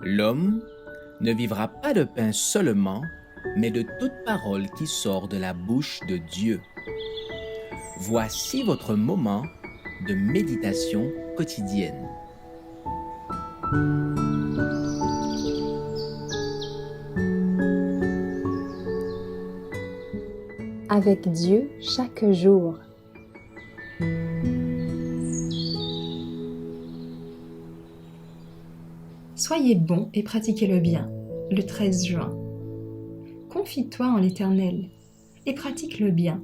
L'homme ne vivra pas de pain seulement, mais de toute parole qui sort de la bouche de Dieu. Voici votre moment de méditation quotidienne. Avec Dieu chaque jour. Soyez bons et pratiquez le bien, le 13 juin. Confie-toi en l'Éternel et pratique le bien.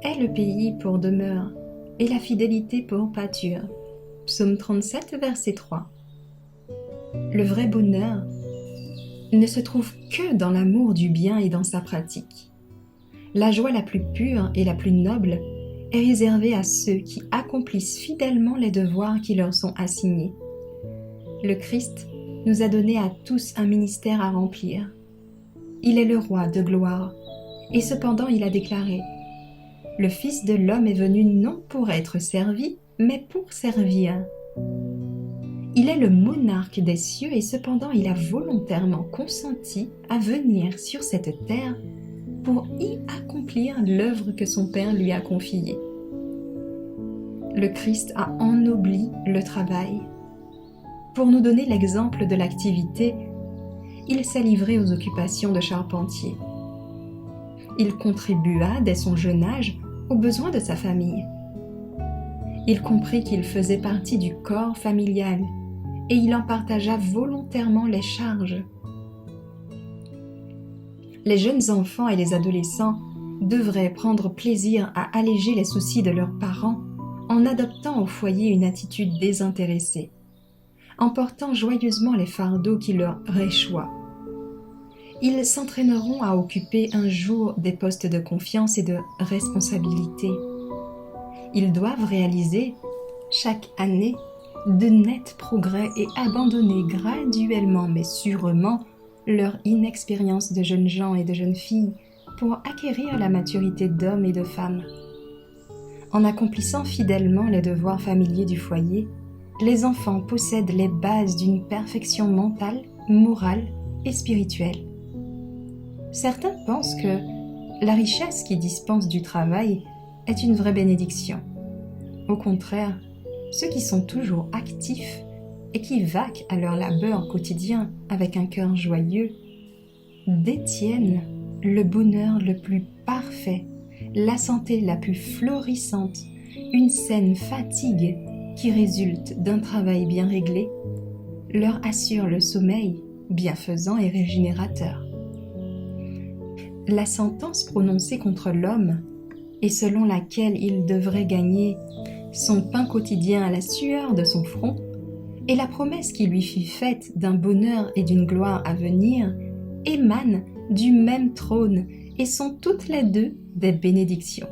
Aie le pays pour demeure et la fidélité pour pâture. Psaume 37, verset 3. Le vrai bonheur ne se trouve que dans l'amour du bien et dans sa pratique. La joie la plus pure et la plus noble est réservée à ceux qui accomplissent fidèlement les devoirs qui leur sont assignés. Le Christ nous a donné à tous un ministère à remplir. Il est le roi de gloire, et cependant il a déclaré « Le Fils de l'homme est venu non pour être servi, mais pour servir ». Il est le monarque des cieux et cependant il a volontairement consenti à venir sur cette terre pour y accomplir l'œuvre que son Père lui a confiée. Le Christ a ennobli le travail. Pour nous donner l'exemple de l'activité, il s'est livré aux occupations de charpentier. Il contribua dès son jeune âge aux besoins de sa famille. Il comprit qu'il faisait partie du corps familial et il en partagea volontairement les charges. Les jeunes enfants et les adolescents devraient prendre plaisir à alléger les soucis de leurs parents en adoptant au foyer une attitude désintéressée, en portant joyeusement les fardeaux qui leur réchoient. Ils s'entraîneront à occuper un jour des postes de confiance et de responsabilité. Ils doivent réaliser, chaque année, de nets progrès et abandonner graduellement mais sûrement leur inexpérience de jeunes gens et de jeunes filles pour acquérir la maturité d'hommes et de femmes. En accomplissant fidèlement les devoirs familiers du foyer, les enfants possèdent les bases d'une perfection mentale, morale et spirituelle. Certains pensent que la richesse qui dispense du travail est une vraie bénédiction. Au contraire, ceux qui sont toujours actifs et qui vaquent à leur labeur quotidien avec un cœur joyeux détiennent le bonheur le plus parfait, la santé la plus florissante, une saine fatigue qui résulte d'un travail bien réglé, leur assure le sommeil bienfaisant et régénérateur. La sentence prononcée contre l'homme et selon laquelle il devrait gagner son pain quotidien à la sueur de son front et la promesse qui lui fut faite d'un bonheur et d'une gloire à venir émanent du même trône et sont toutes les deux des bénédictions.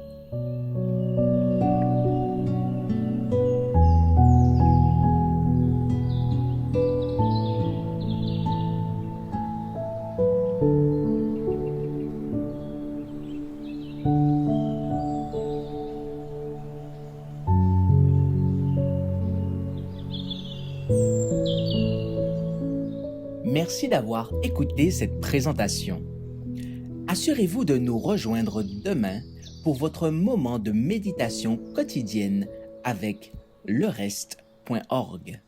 Merci d'avoir écouté cette présentation. Assurez-vous de nous rejoindre demain pour votre moment de méditation quotidienne avec lereste.org.